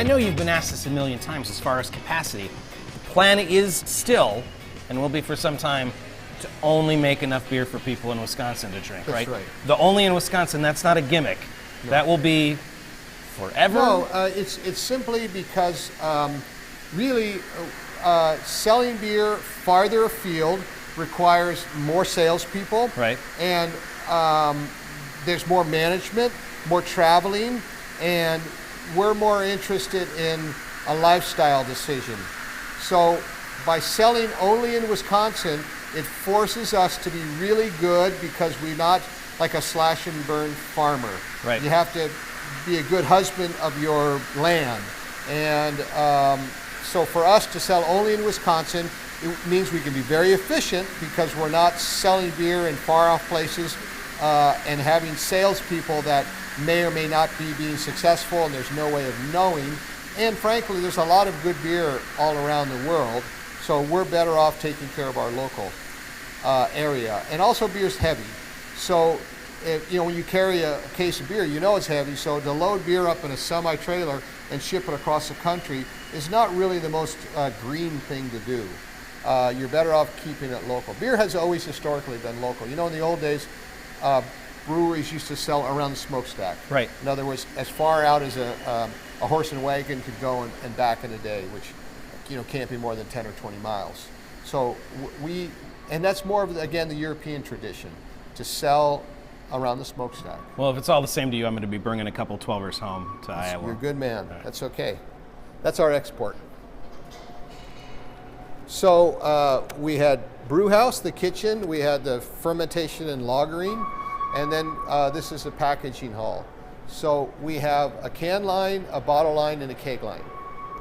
I know you've been asked this a million times as far as capacity. The plan is still, and will be for some time, to only make enough beer for people in Wisconsin to drink, That's right. The only in Wisconsin, that's not a gimmick. No. That will be forever? No, it's simply because really selling beer farther afield requires more salespeople. Right. And there's more management, more traveling, and we're more interested in a lifestyle decision. So by selling only in Wisconsin, it forces us to be really good because we're not like a slash and burn farmer. Right. You have to be a good husband of your land. And so for us to sell only in Wisconsin, it means we can be very efficient because we're not selling beer in far off places and having salespeople that may or may not be being successful, and there's no way of knowing. And frankly, there's a lot of good beer all around the world, so we're better off taking care of our local area. And also, beer's heavy. So, when you carry a case of beer, you know it's heavy, so to load beer up in a semi-trailer and ship it across the country is not really the most green thing to do. You're better off keeping it local. Beer has always historically been local. In the old days, breweries used to sell around the smokestack. Right. In other words, as far out as a horse and wagon could go and back in a day, which can't be more than 10 or 20 miles. So and that's more of, again, the European tradition, to sell around the smokestack. Well, if it's all the same to you, I'm going to be bringing a couple 12ers home to Iowa. You're a good man. Right. That's okay. That's our export. So we had brew house, the kitchen, we had the fermentation and lagering, and then this is a packaging hall. So we have a can line, a bottle line, and a keg line.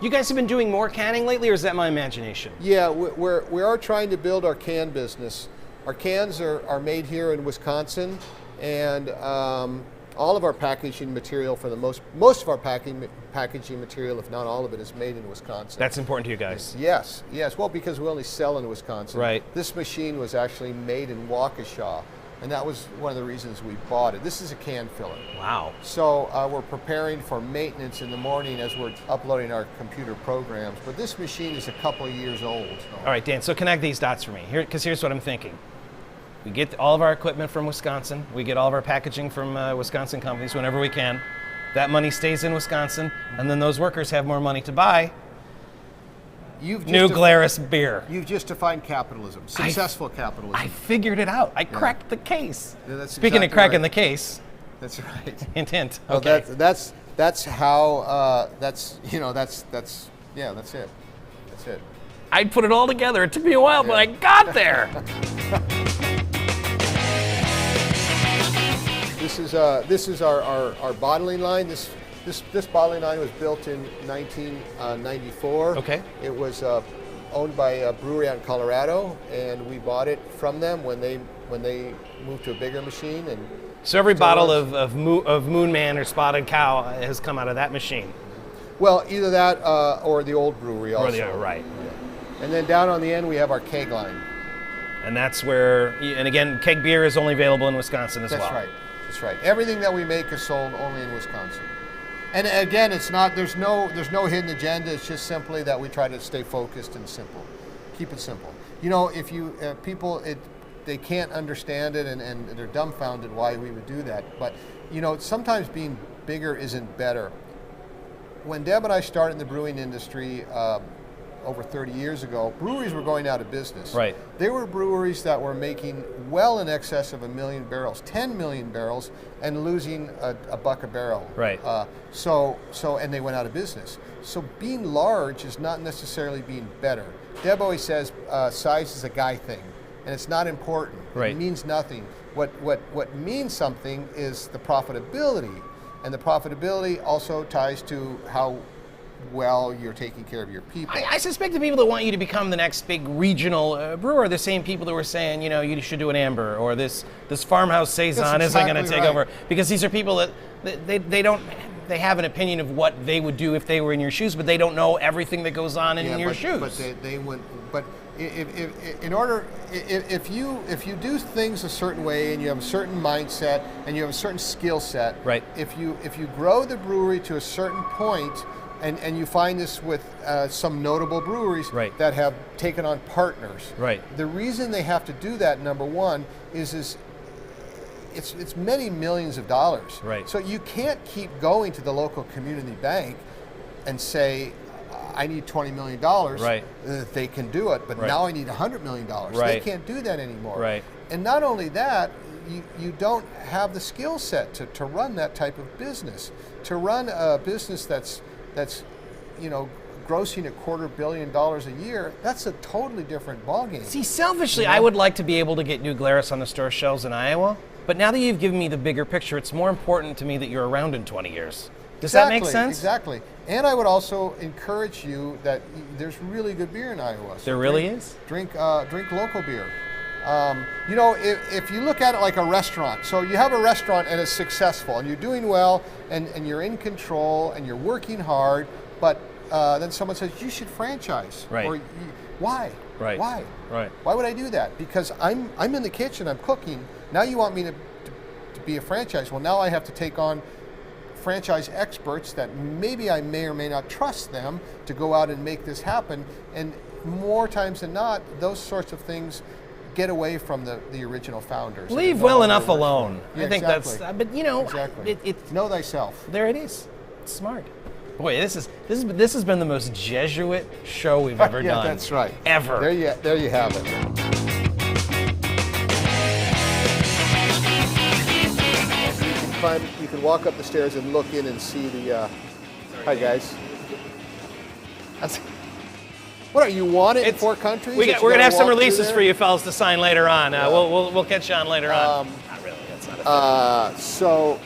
You guys have been doing more canning lately, or is that my imagination? Yeah, we are trying to build our can business. Our cans are made here in Wisconsin, and all of our packaging material, for the most of our packaging material, if not all of it, is made in Wisconsin. That's important to you guys. Yes. Well, because we only sell in Wisconsin. Right. This machine was actually made in Waukesha, and that was one of the reasons we bought it. This is a can filler. Wow. So we're preparing for maintenance in the morning as we're uploading our computer programs, but this machine is a couple of years old. All right, Dan, so connect these dots for me, because here's what I'm thinking. We get all of our equipment from Wisconsin. We get all of our packaging from Wisconsin companies whenever we can. That money stays in Wisconsin, and then those workers have more money to buy new Glarus beer. You've just defined capitalism, successful capitalism. I figured it out. I cracked the case. Yeah, that's Speaking exactly of cracking right. the case. That's right. Hint, hint. Well, okay. that's how. That's it. That's it. I put it all together. It took me a while, but I got there. This is our bottling line. This bottling line was built in 1994. Okay. It was owned by a brewery out in Colorado, and we bought it from them when they moved to a bigger machine. And so every bottle of Moon Man or Spotted Cow has come out of that machine. Well, either that or the old brewery also. Right. Yeah. And then down on the end we have our keg line. And that's where, and again, keg beer is only available in Wisconsin as well. That's right. Everything that we make is sold only in Wisconsin. And again, it's not. There's no hidden agenda. It's just simply that we try to stay focused and simple. Keep it simple. If you people, they can't understand it and they're dumbfounded why we would do that. But sometimes being bigger isn't better. When Deb and I started in the brewing industry over 30 years ago, breweries were going out of business. Right. There were breweries that were making well in excess of 1 million barrels, 10 million barrels, and losing $1 a barrel. Right. And they went out of business. So being large is not necessarily being better. Deb always says size is a guy thing, and it's not important. Right. It means nothing. What means something is the profitability, and the profitability also ties to how well you're taking care of your people. I suspect the people that want you to become the next big regional brewer are the same people that were saying, you should do an amber, or this farmhouse saison isn't going to take over, because these are people that they have an opinion of what they would do if they were in your shoes, but they don't know everything that goes on in your shoes. But they wouldn't. But if you do things a certain way and you have a certain mindset and you have a certain skill set, right. If you grow the brewery to a certain point And you find this with some notable breweries Right. that have taken on partners. Right. The reason they have to do that, number one, is it's many millions of dollars. Right. So you can't keep going to the local community bank and say, I need $20 million. Right. They can do it, but Right. now I need $100 million. They Right. can't do that anymore. Right. And not only that, you don't have the skill set to run that type of business. To run a business that's grossing $250 million a year, that's a totally different ballgame. See, selfishly, I would like to be able to get new Glarus on the store shelves in Iowa, but now that you've given me the bigger picture, it's more important to me that you're around in 20 years. Does that make sense? Exactly. And I would also encourage you that there's really good beer in Iowa. So There really is? Drink local beer. If you look at it like a restaurant, so you have a restaurant and it's successful and you're doing well and you're in control and you're working hard, but then someone says you should franchise. Right. Or why? Right. Why? Right. Why would I do that? Because I'm in the kitchen, I'm cooking. Now you want me to be a franchise. Well, now I have to take on franchise experts that maybe I may or may not trust them to go out and make this happen. And more times than not, those sorts of things get away from the original founders. Leave well enough alone. Yeah, I think exactly. that's, but you know, Exactly. it Know thyself. there it is. It's smart. Boy, this has been the most Jesuit show we've ever Yeah, done. that's right. Ever. There you have it. You can walk up the stairs and look in and see the. Hi guys. What are you want it in 4 countries? We're gonna have some releases for you fellas to sign later on. We'll catch you on later on. Not really. That's not a thing. So